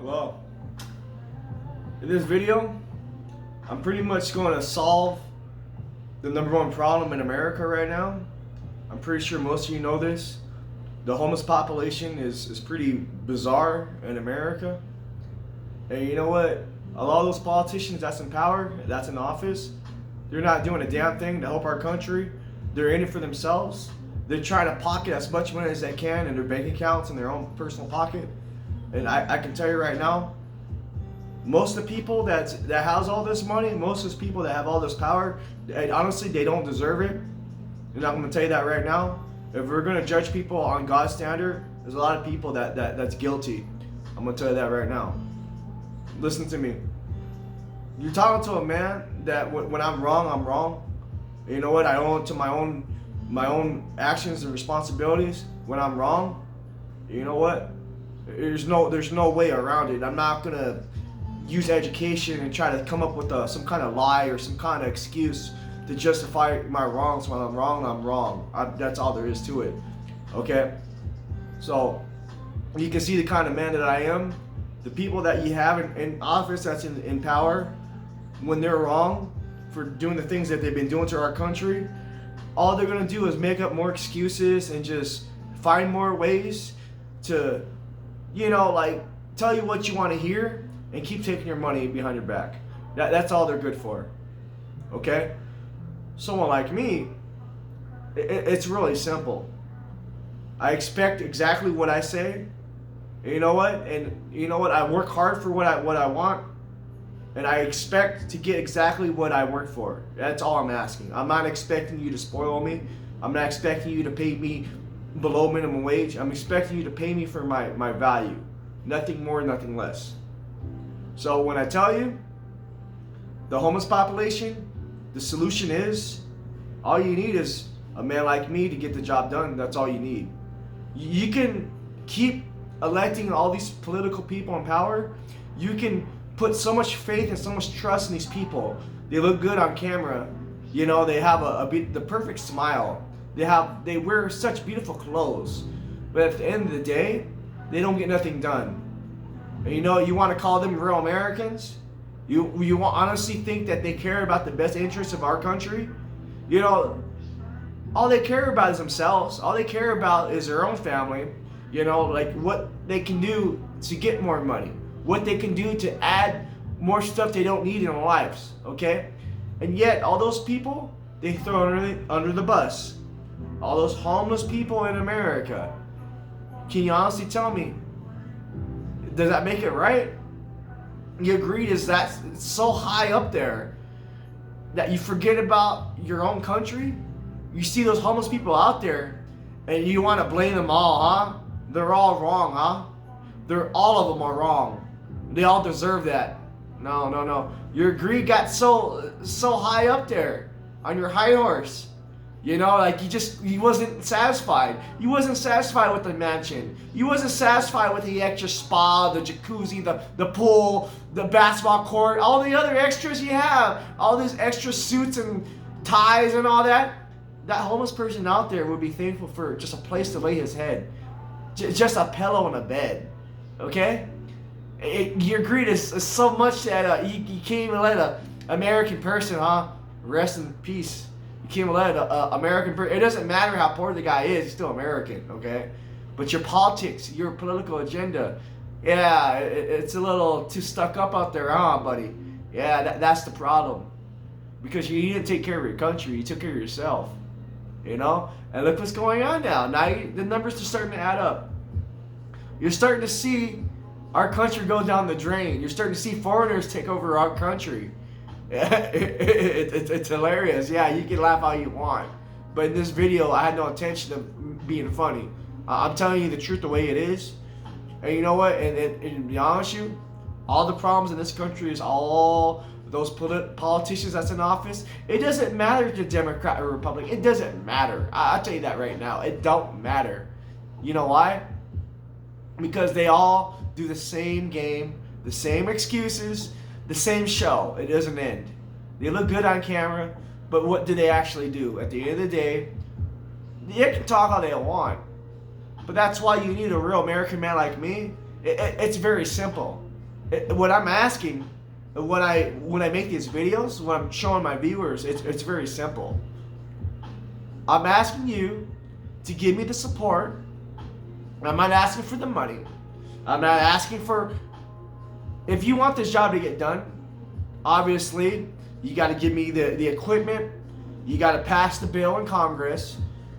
Hello. In this video, I'm pretty much going to solve the #1 problem in America right now. I'm pretty sure most of you know this. The homeless population is pretty bizarre in America. And you know what? A lot of those politicians that's in power, that's in office, they're not doing a damn thing to help our country. They're in it for themselves. They're trying to pocket as much money as they can in their bank accounts in their own personal pocket. And I can tell you right now, most of the people that house all this money, most of those people that have all this power, honestly, they don't deserve it. And I'm going to tell you that right now. If we're going to judge people on God's standard, there's a lot of people that's guilty. I'm going to tell you that right now. Listen to me. You're talking to a man that when I'm wrong, I'm wrong. You know what? I own it to my own actions and responsibilities. When I'm wrong, you know what? There's no way around it. I'm not gonna use education and try to come up with some kind of lie or some kind of excuse to justify my wrongs. When I'm wrong, I'm wrong. That's all there is to it. Okay? So you can see the kind of man that I am. The people that you have in office that's in power, when they're wrong for doing the things that they've been doing to our country, all they're gonna do is make up more excuses and just find more ways to, like, tell you what you want to hear and keep taking your money behind your back. That's all they're good for. Okay? Someone like me, it's really simple. I expect exactly what I say. And you know what? I work hard for what I want, and I expect to get exactly what I work for. That's all I'm asking. I'm not expecting you to spoil me. I'm not expecting you to pay me below minimum wage. I'm expecting you to pay me for my value. Nothing more, nothing less. So when I tell you, the homeless population, the solution is, all you need is a man like me to get the job done. That's all you need. You can keep electing all these political people in power. You can put so much faith and so much trust in these people. They look good on camera. They have the perfect smile. They wear such beautiful clothes. But at the end of the day, they don't get nothing done. And you want to call them real Americans? You honestly think that they care about the best interests of our country? All they care about is themselves. All they care about is their own family. Like what they can do to get more money. What they can do to add more stuff they don't need in their lives. Okay? And yet, all those people, they throw under the bus. All those homeless people in America. Can you honestly tell me, does that make it right? Your greed is that so high up there that you forget about your own country? You see those homeless people out there and you want to blame them all, huh? They're all wrong, huh? All of them are wrong. They all deserve that. No. Your greed got so high up there on your high horse. Like you wasn't satisfied. You wasn't satisfied with the mansion. You wasn't satisfied with the extra spa, the jacuzzi, the pool, the basketball court, all the other extras you have, all these extra suits and ties and all that. That homeless person out there would be thankful for just a place to lay his head, just a pillow and a bed. Okay? Your greed is so much that you can't even let an American person, rest in peace. You can't even let an American person. It doesn't matter how poor the guy is, he's still American, okay? But your politics, your political agenda, yeah, it's a little too stuck up out there, buddy? Yeah, that's the problem. Because you didn't take care of your country, you took care of yourself. And look what's going on now. Now the numbers are starting to add up. You're starting to see our country go down the drain. You're starting to see foreigners take over our country. It's hilarious. Yeah, you can laugh all you want. But in this video, I had no intention of being funny. I'm telling you the truth the way it is. And you know what? And to be honest with you, all the problems in this country is all those politicians that's in office. It doesn't matter if you're Democrat or Republican. It doesn't matter. I'll tell you that right now. It don't matter. You know why? Because they all do the same game, the same excuses, the same show. It doesn't end. They look good on camera, but what do they actually do? At the end of the day, they can talk all they want, but that's why you need a real American man like me. It's very simple. What I'm asking, when I make these videos, when I'm showing my viewers, it's very simple. I'm asking you to give me the support. I'm not asking for the money. I'm not asking for, if you want this job to get done, obviously you got to give me the equipment. You got to pass the bill in Congress.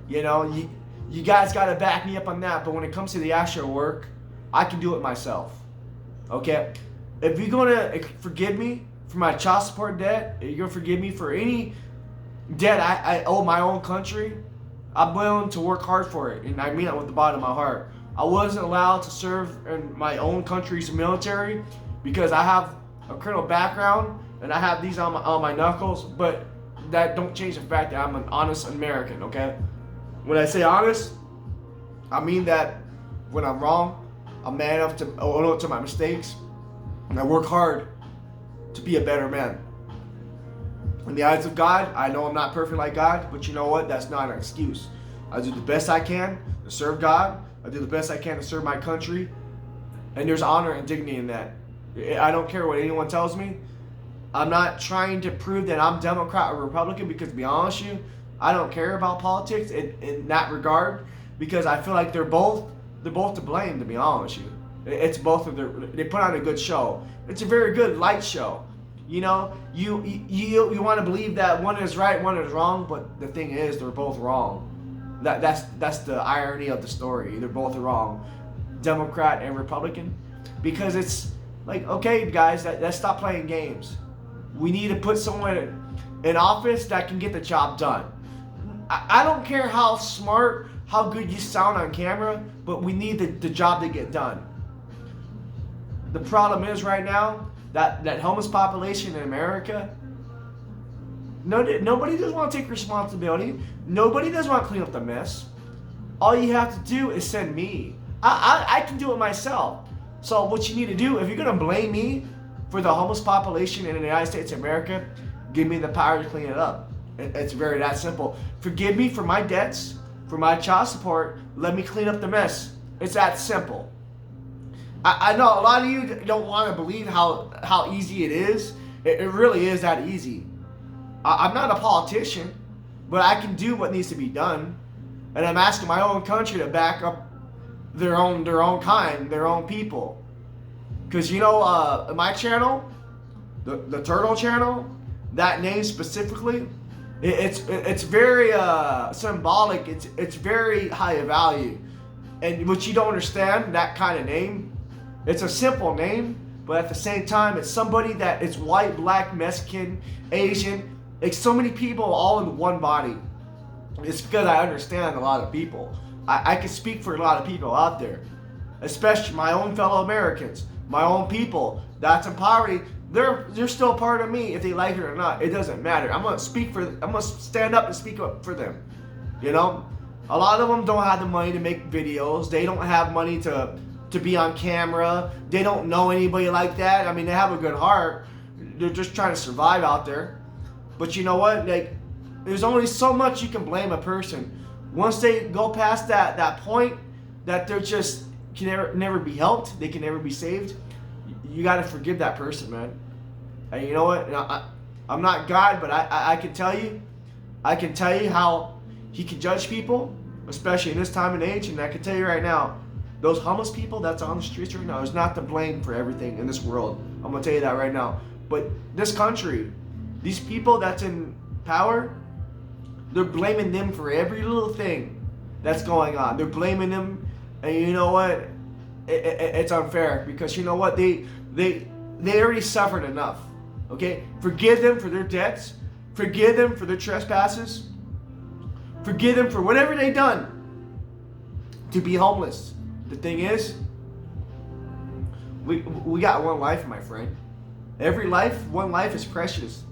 You know, you guys got to back me up on that. But when it comes to the actual work, I can do it myself. Okay? If you're going to forgive me for my child support debt, if you're going to forgive me for any debt I owe my own country, I'm willing to work hard for it. And I mean that with the bottom of my heart. I wasn't allowed to serve in my own country's military because I have a criminal background and I have these on my knuckles, but that don't change the fact that I'm an honest American, okay? When I say honest, I mean that when I'm wrong, I'm man enough to own up to my mistakes, and I work hard to be a better man. In the eyes of God, I know I'm not perfect like God, but you know what? That's not an excuse. I do the best I can to serve God. I do the best I can to serve my country. And there's honor and dignity in that. I don't care what anyone tells me. I'm not trying to prove that I'm Democrat or Republican because, to be honest with you, I don't care about politics in that regard because I feel like they're both to blame, to be honest with you. It's both of they put on a good show. It's a very good light show. You know, you want to believe that one is right, one is wrong, but the thing is, they're both wrong. That's the irony of the story. They're both wrong, Democrat and Republican, because it's like, okay, guys, let's stop playing games. We need to put someone in office that can get the job done. I don't care how smart, how good you sound on camera, but we need the job to get done. The problem is right now that homeless population in America, nobody does want to take responsibility. Nobody does want to clean up the mess. All you have to do is send me. I can do it myself. So what you need to do, if you're going to blame me for the homeless population in the United States of America, give me the power to clean it up. It's very that simple. Forgive me for my debts, for my child support. Let me clean up the mess. It's that simple. I know a lot of you don't want to believe how easy it is. It really is that easy. I'm not a politician, but I can do what needs to be done. And I'm asking my own country to back up their own kind, their own people. Because, you know, my channel, the Turtle channel, that name specifically, it's very symbolic. It's very high value. And what you don't understand, that kind of name, it's a simple name, but at the same time, it's somebody that is white, black, Mexican, Asian. It's so many people all in one body. It's because I understand a lot of people. I can speak for a lot of people out there, especially my own fellow Americans, my own people that's in poverty. They're still part of me if they like it or not. It doesn't matter. I'm gonna stand up and speak up for them. You know, a lot of them don't have the money to make videos. They don't have money to be on camera. They don't know anybody like that. I mean, they have a good heart. They're just trying to survive out there. But you know what? Like, there's only so much you can blame a person. Once they go past that point that they're just can never be helped, they can never be saved, you got to forgive that person, man. And you know what? I'm not God, but I can tell you how he can judge people, especially in this time and age. And I can tell you right now, those homeless people that's on the streets right now is not to blame for everything in this world. I'm going to tell you that right now. But this country, these people that's in power, they're blaming them for every little thing that's going on. They're blaming them, and you know what? It's unfair because you know what? They already suffered enough. Okay? Forgive them for their debts. Forgive them for their trespasses. Forgive them for whatever they've done to be homeless. The thing is, we got one life, my friend. One life is precious.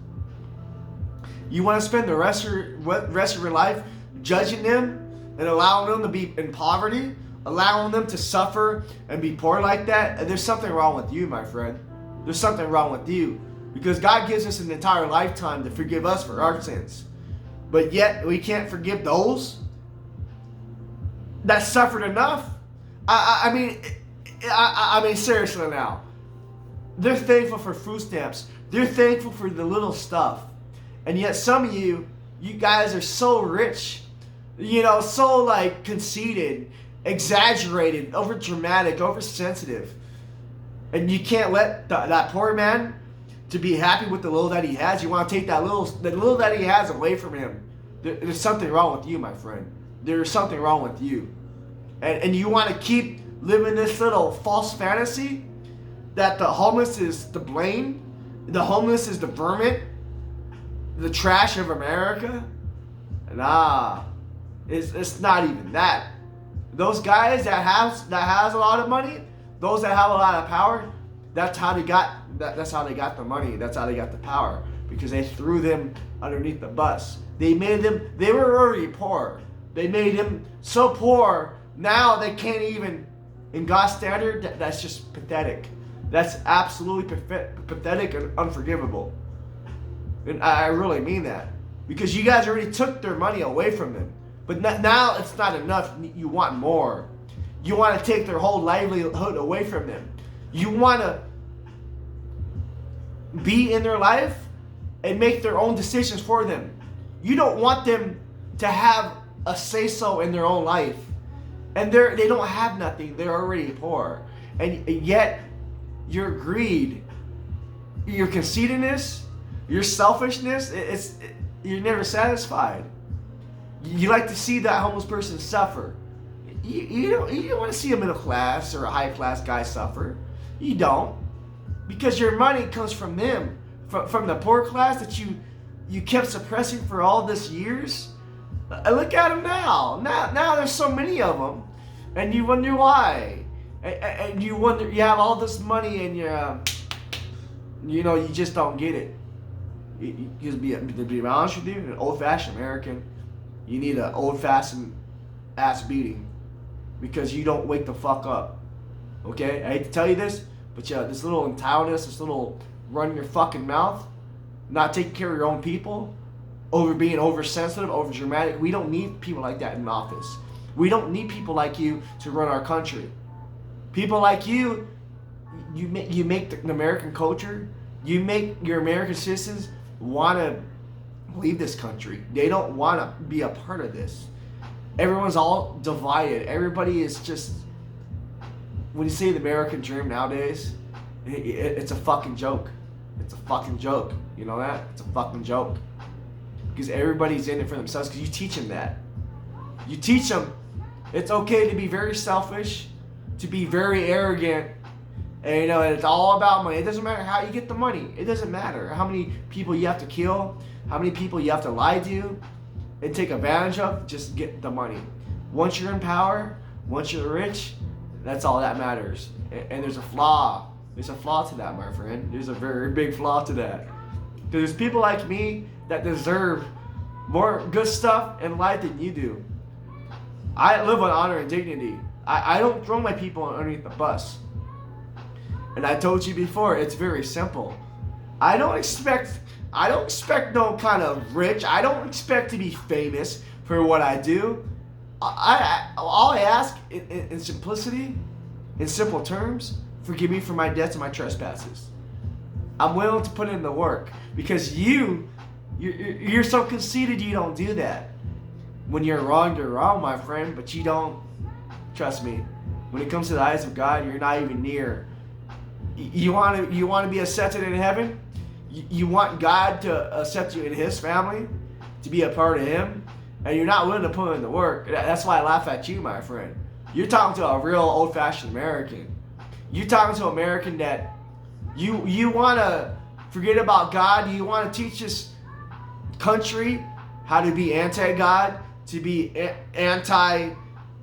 You want to spend the rest of your life judging them and allowing them to be in poverty, allowing them to suffer and be poor like that? And there's something wrong with you, my friend. There's something wrong with you. Because God gives us an entire lifetime to forgive us for our sins. But yet, we can't forgive those that suffered enough. I mean, seriously now. They're thankful for food stamps. They're thankful for the little stuff. And yet some of you guys are so rich, so like conceited, exaggerated, over dramatic, oversensitive. And you can't let that poor man to be happy with the little that he has. You want to take the little that he has away from him. There's something wrong with you, my friend. There's something wrong with you. And you want to keep living this little false fantasy that the homeless is to blame, the homeless is the vermin, the trash of America. Nah, it's not even that. Those guys that has a lot of money, those that have a lot of power, that's how they got the money. That's how they got the power, because they threw them underneath the bus. They were already poor. They made them so poor now they can't even, in God's standard, that's just pathetic. That's absolutely pathetic and unforgivable. And I really mean that. Because you guys already took their money away from them. But now it's not enough. You want more. You want to take their whole livelihood away from them. You want to be in their life and make their own decisions for them. You don't want them to have a say-so in their own life. And they don't have nothing. They're already poor. And yet, your greed, your conceitedness, your selfishness, you're never satisfied. You like to see that homeless person suffer. You don't want to see a middle class or a high class guy suffer. You don't. Because your money comes from them. From the poor class that you kept suppressing for all this years. Look at them now. Now there's so many of them. And you wonder why. And you wonder, you have all this money and you just don't get it. To be honest with you, an old-fashioned American, you need an old-fashioned ass beating, because you don't wake the fuck up. Okay? I hate to tell you this, but this little entitledness, this little run your fucking mouth, not taking care of your own people, being oversensitive, over dramatic. We don't need people like that in office. We don't need people like you to run our country. People like you make the American culture, you make your American citizens want to leave this country. They don't want to be a part of this. Everyone's all divided. Everybody is just, when you say the American dream nowadays, it's a fucking joke. It's a fucking joke. You know that? It's a fucking joke. Because everybody's in it for themselves, because you teach them that. You teach them it's okay to be very selfish, to be very arrogant, and it's all about money. It doesn't matter how you get the money. It doesn't matter how many people you have to kill, how many people you have to lie to and take advantage of, just get the money. Once you're in power, once you're rich, that's all that matters. And there's a flaw. There's a flaw to that, my friend. There's a very big flaw to that. There's people like me that deserve more good stuff in life than you do. I live on honor and dignity. I don't throw my people underneath the bus. And I told you before, it's very simple. I don't expect no kind of rich. I don't expect to be famous for what I do. All I ask in simplicity, in simple terms, forgive me for my debts and my trespasses. I'm willing to put in the work, because you're so conceited you don't do that. When you're wrong, my friend, but you don't. Trust me. When it comes to the eyes of God, you're not even near. You want to be accepted in heaven? You want God to accept you in His family, to be a part of Him, and you're not willing to put in the work. That's why I laugh at you, my friend. You're talking to a real old-fashioned American. You're talking to an American that you want to forget about God. You want to teach this country how to be anti-God, to be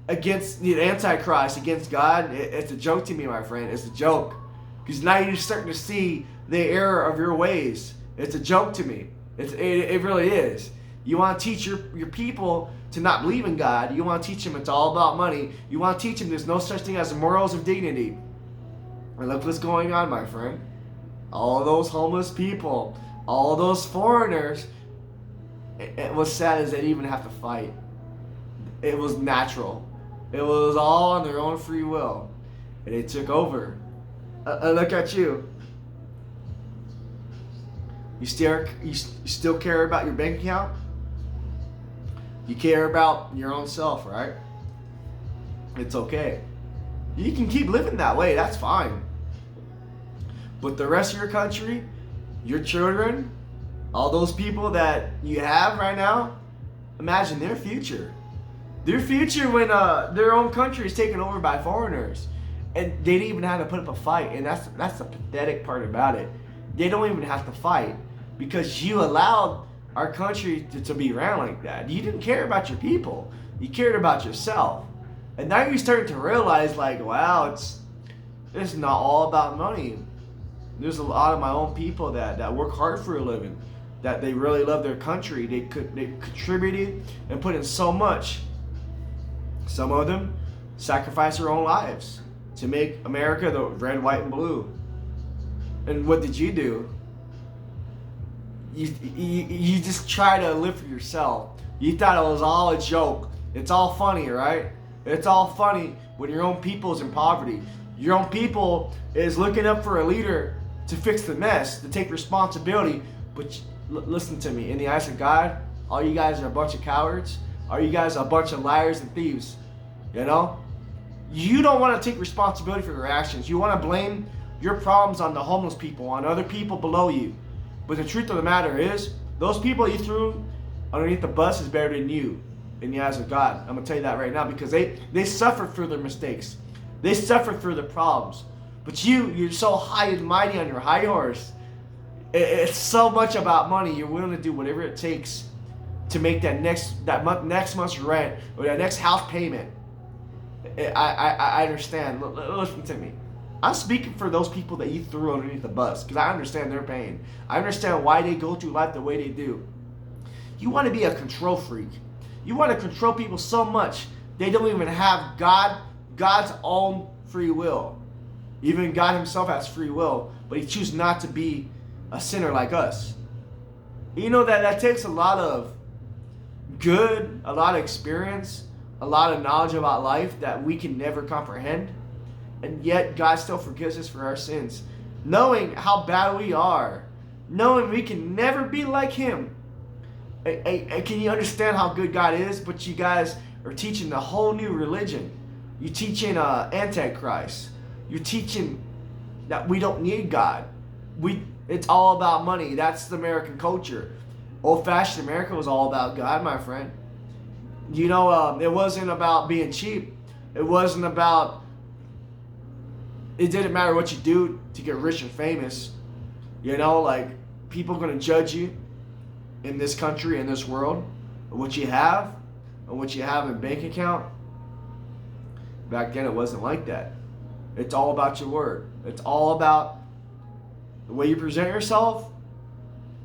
against the Antichrist, against God. It's a joke to me, my friend. It's a joke. Because now you're starting to see the error of your ways. It's a joke to me. It really is. You want to teach your people to not believe in God. You want to teach them it's all about money. You want to teach them there's no such thing as morals of dignity. And look what's going on, my friend. All those homeless people, all those foreigners, what's sad is they didn't even have to fight. It was natural. It was all on their own free will. And they took over. Look at you. You still care about your bank account? You care about your own self, right? It's okay. You can keep living that way, that's fine. But the rest of your country, your children, all those people that you have right now, imagine their future. Their future when their own country is taken over by foreigners. And they didn't even have to put up a fight. And that's the pathetic part about it. They don't even have to fight because you allowed our country to be ran like that. You didn't care about your people. You cared about yourself. And now you're starting to realize, like, wow, it's not all about money. There's a lot of my own people that work hard for a living, that they really love their country. They contributed and put in so much. Some of them sacrificed their own lives to make America the red, white, and blue. And what did you do? You just try to live for yourself. You thought it was all a joke. It's all funny, right? It's all funny when your own people is in poverty. Your own people is looking up for a leader to fix the mess, to take responsibility. But listen to me, in the eyes of God, all you guys are a bunch of cowards. All you guys are a bunch of liars and thieves. You know? You don't want to take responsibility for your actions. You want to blame your problems on the homeless people, on other people below you. But the truth of the matter is, those people you threw underneath the bus is better than you in the eyes of God. I'm going to tell you that right now, because they suffered through their mistakes. They suffered through the problems. But you're so high and mighty on your high horse. It's so much about money. You're willing to do whatever it takes to make next month's rent or that next house payment. I understand. Listen to me. I'm speaking for those people that you threw underneath the bus, because I understand their pain. I understand why they go through life the way they do. You want to be a control freak. You want to control people so much they don't even have God's own free will. Even God himself has free will, but he chooses not to be a sinner like us. You know that takes a lot of good, a lot of experience, a lot of knowledge about life that we can never comprehend. And yet God still forgives us for our sins. Knowing how bad we are. Knowing we can never be like him. And can you understand how good God is? But you guys are teaching a whole new religion. You're teaching Antichrist. You're teaching that we don't need God. It's all about money. That's the American culture. Old-fashioned America was all about God, my friend. You know, it wasn't about being cheap. It wasn't about... It didn't matter what you do to get rich and famous. You know, like, people are going to judge you in this country, in this world, what you have, and what you have in bank account. Back then, it wasn't like that. It's all about your word. It's all about the way you present yourself,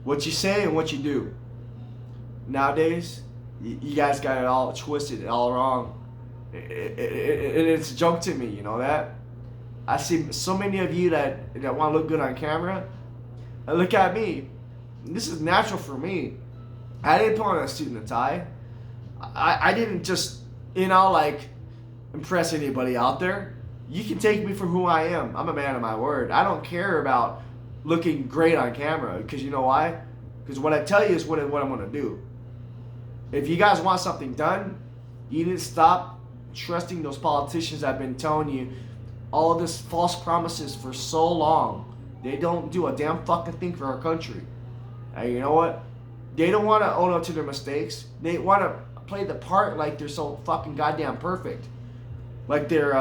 what you say, and what you do. Nowadays, you guys got it all twisted, all wrong. It's a joke to me, you know that? I see so many of you that want to look good on camera. And look at me. This is natural for me. I didn't put on a suit and a tie. I didn't just, like, impress anybody out there. You can take me for who I am. I'm a man of my word. I don't care about looking great on camera. Because you know why? Because what I tell you is what I'm going to do. If you guys want something done, you need to stop trusting those politicians that have been telling you all of this false promises for so long. They don't do a damn fucking thing for our country. And you know what? They don't want to own up to their mistakes. They want to play the part like they're so fucking goddamn perfect. Like they're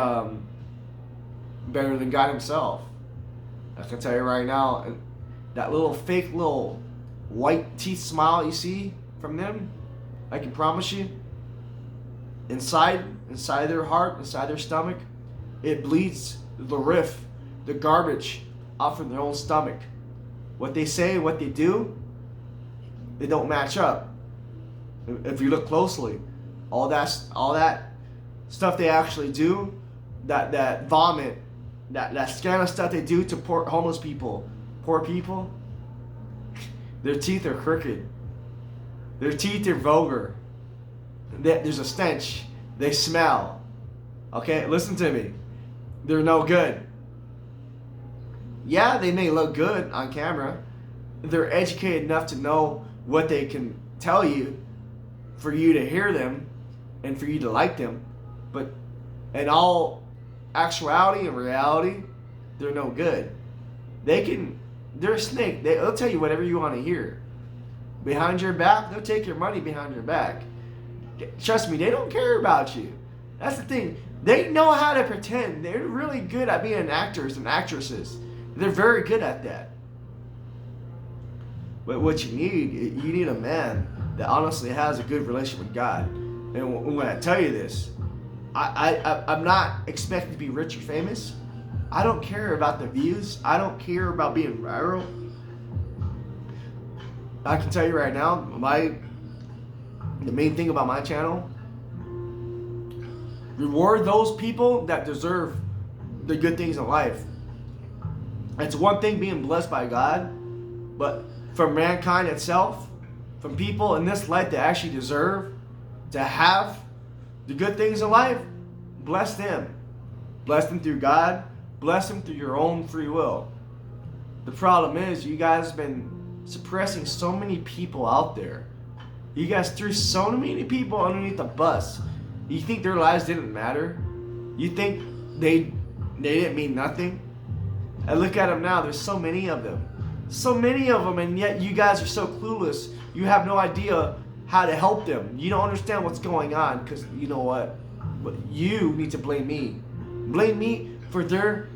better than God himself. I can tell you right now, that little fake little white teeth smile you see from them, I can promise you, inside their heart, inside their stomach, it bleeds the garbage off from their own stomach. What they say and what they do, they don't match up. If you look closely, all that stuff they actually do, that vomit, that scandalous stuff they do to poor homeless people, poor people, their teeth are crooked. Their teeth are vulgar. There's a stench. They smell. Okay, listen to me. They're no good. Yeah, they may look good on camera. they're educated enough to know what they can tell you for you to hear them and for you to like them. But in all actuality and reality, they're no good. They're a snake. They'll tell you whatever you want to hear. Behind your back, they'll take your money behind your back. Trust me, they don't care about you. That's the thing. They know how to pretend. They're really good at being actors and actresses. They're very good at that. But what you need a man that honestly has a good relationship with God. And when I tell you this, I'm not expecting to be rich or famous. I don't care about the views. I don't care about being viral. I can tell you right now, the main thing about my channel, reward those people that deserve the good things in life. It's one thing being blessed by God, but from mankind itself, from people in this life that actually deserve to have the good things in life, bless them. Bless them through God. Bless them through your own free will. The problem is you guys have been suppressing so many people out there. You guys threw so many people underneath the bus. You think their lives didn't matter? You think they didn't mean nothing? I look at them now. There's so many of them. So many of them, and yet you guys are so clueless. You have no idea how to help them. You don't understand what's going on because you know what? You need to blame me. Blame me for their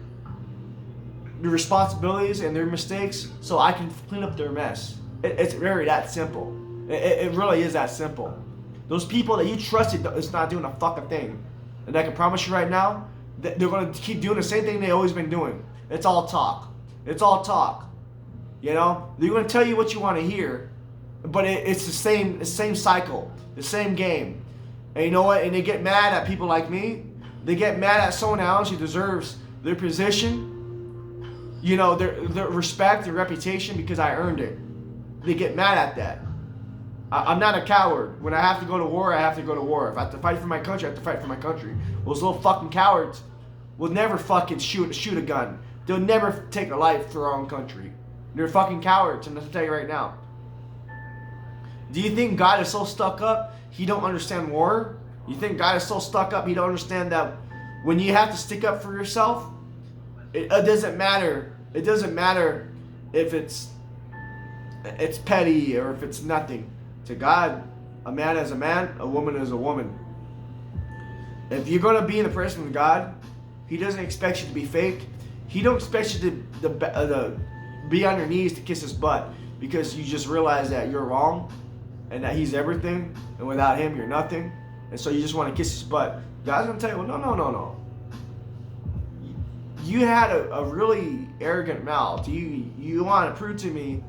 responsibilities and their mistakes so I can clean up their mess. It's very that simple. It really is that simple. Those people that you trusted is not doing a fucking thing. And I can promise you right now that they're going to keep doing the same thing they've always been doing. It's all talk. It's all talk. You know? They're going to tell you what you want to hear, but it's the same cycle, the same game. And you know what? And they get mad at people like me. They get mad at someone else who deserves their position, you know, their respect, their reputation because I earned it. They get mad at that. I'm not a coward. When I have to go to war, I have to go to war. If I have to fight for my country, I have to fight for my country. Those little fucking cowards will never fucking shoot a gun. They'll never take a life for their own country. They're fucking cowards, and I'm gonna tell you right now. Do you think God is so stuck up he don't understand war? You think God is so stuck up he don't understand that when you have to stick up for yourself, it doesn't matter. It doesn't matter if it's petty or if it's nothing. To God, a man is a man, a woman is a woman. If you're going to be in the presence of God, he doesn't expect you to be fake. He don't expect you to be on your knees to kiss his butt because you just realize that you're wrong and that he's everything and without him you're nothing. And so you just want to kiss his butt. God's going to tell you, well, no. You had a really arrogant mouth. You want to prove to me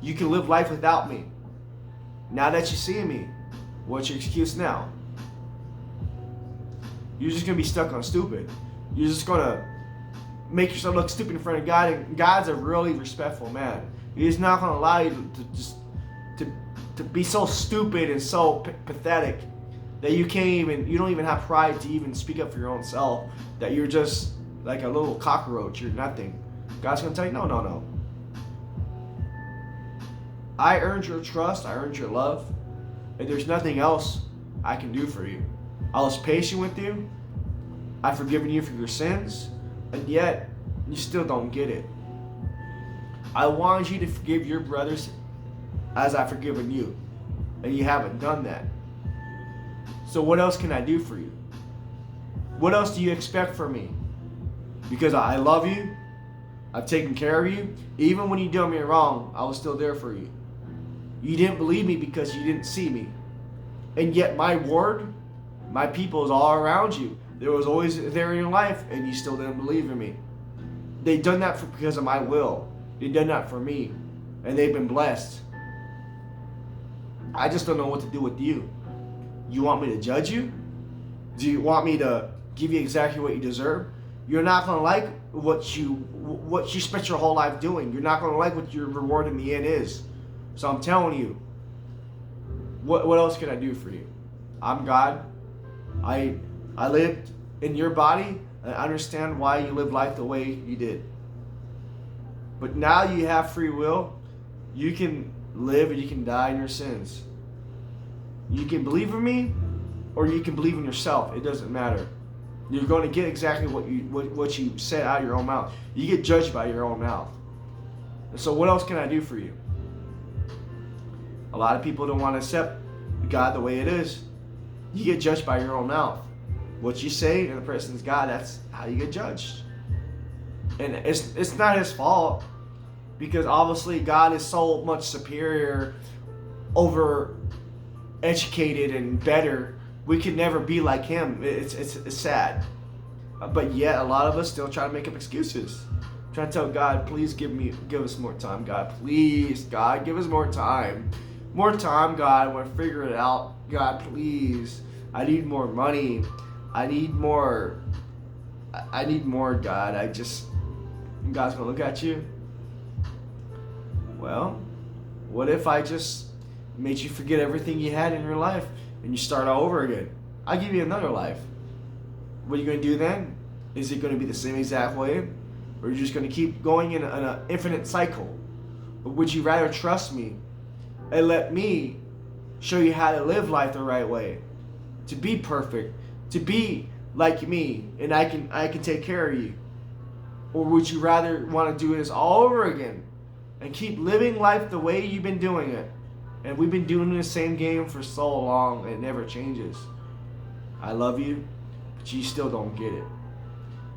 you can live life without me. Now that you see me, what's your excuse now? You're just going to be stuck on stupid. You're just going to make yourself look stupid in front of God. And God's a really respectful man. He's not going to allow you to be so stupid and so pathetic that you don't even have pride to even speak up for your own self. That you're just like a little cockroach. You're nothing. God's going to tell you, no. I earned your trust. I earned your love. And there's nothing else I can do for you. I was patient with you. I've forgiven you for your sins. And yet, you still don't get it. I wanted you to forgive your brothers as I've forgiven you. And you haven't done that. So what else can I do for you? What else do you expect from me? Because I love you. I've taken care of you. Even when you did me wrong, I was still there for you. You didn't believe me because you didn't see me. And yet my word, my people is all around you. There was always there in your life and you still didn't believe in me. They've done that because of my will. They've done that for me. And they've been blessed. I just don't know what to do with you. You want me to judge you? Do you want me to give you exactly what you deserve? You're not going to like what you spent your whole life doing. You're not going to like what your reward in the end is. So I'm telling you, what else can I do for you? I'm God. I lived in your body. And I understand why you lived life the way you did. But now you have free will. You can live and you can die in your sins. You can believe in me, or you can believe in yourself. It doesn't matter. You're going to get exactly what you said out of your own mouth. You get judged by your own mouth. And so what else can I do for you? A lot of people don't want to accept God the way it is. You get judged by your own mouth. What you say in the presence of God, that's how you get judged. And it's not his fault, because obviously God is so much superior, over educated and better. We can never be like him. It's sad. But yet a lot of us still try to make up excuses. Trying to tell God, please give us more time, God. Please, God, give us more time. More time, God. I want to figure it out. God, please. I need more money. I need more, God. God's going to look at you. Well, what if I just made you forget everything you had in your life and you start all over again? I'll give you another life. What are you going to do then? Is it going to be the same exact way? Or are you just going to keep going in an infinite cycle? Or would you rather trust me and let me show you how to live life the right way? To be perfect, to be like me, and I can take care of you? Or would you rather want to do this all over again and keep living life the way you've been doing it? And we've been doing the same game for so long, it never changes. I love you, but you still don't get it.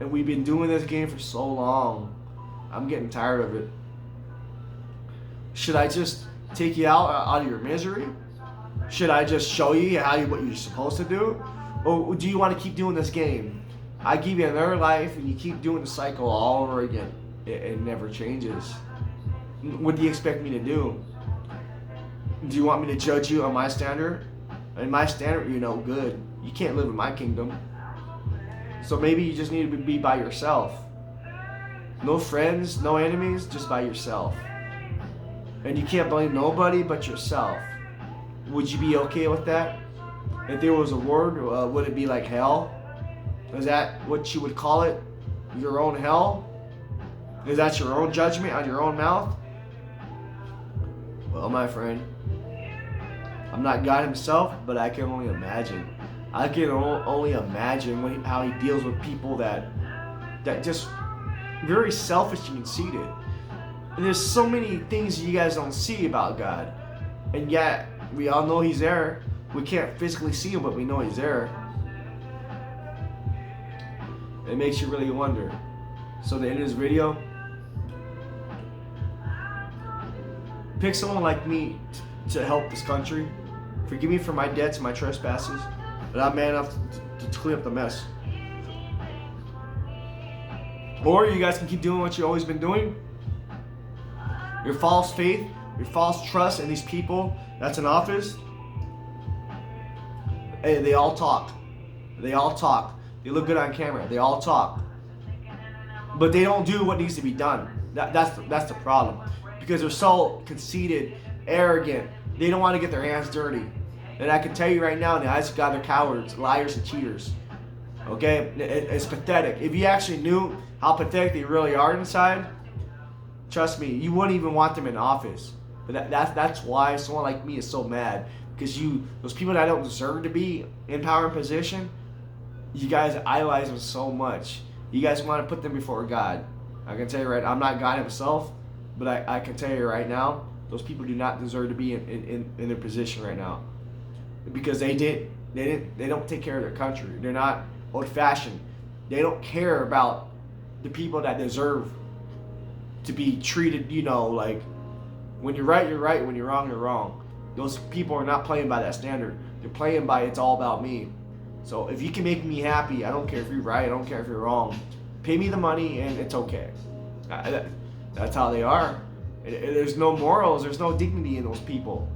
And we've been doing this game for so long, I'm getting tired of it. Should I just take you out of your misery? Should I just show you what you're supposed to do? Or do you want to keep doing this game? I give you another life and you keep doing the cycle all over again. It never changes. What do you expect me to do? Do you want me to judge you on my standard? In my standard, you're no good. You can't live in my kingdom. So maybe you just need to be by yourself. No friends, no enemies, just by yourself. And you can't blame nobody but yourself. Would you be okay with that? If there was a word, would it be like hell? Is that what you would call it? Your own hell? Is that your own judgment on your own mouth? Well, my friend, I'm not God himself, but I can only imagine. I can only imagine how he deals with people that just very selfish and conceited. And there's so many things you guys don't see about God. And yet, we all know he's there. We can't physically see him, but we know he's there. It makes you really wonder. So at the end of this video, pick someone like me to help this country. Forgive me for my debts and my trespasses, but I'm man enough to clean up the mess. Or you guys can keep doing what you've always been doing. Your false faith, your false trust in these people that's in office. Hey, they all talk. They all talk. They look good on camera. They all talk. But they don't do what needs to be done. That's the problem. Because they're so conceited, arrogant. They don't want to get their hands dirty. And I can tell you right now, in the eyes of God, they're cowards, liars, and cheaters. Okay? It's pathetic. If you actually knew how pathetic they really are inside, trust me, you wouldn't even want them in office. But that's why someone like me is so mad. Because those people that don't deserve to be in power and position, you guys idolize them so much. You guys want to put them before God. I can tell you right now, I'm not God himself, but I can tell you right now, those people do not deserve to be in their position right now. Because they don't take care of their country. They're not old-fashioned. They don't care about the people that deserve to be treated, like when you're right, you're right. When you're wrong, you're wrong. Those people are not playing by that standard. They're playing by it's all about me. So if you can make me happy, I don't care if you're right, I don't care if you're wrong. Pay me the money and it's okay. That's how they are. There's no morals, there's no dignity in those people.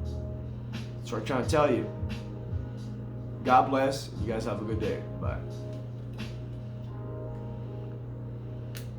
That's what I'm trying to tell you. God bless. You guys have a good day. Bye.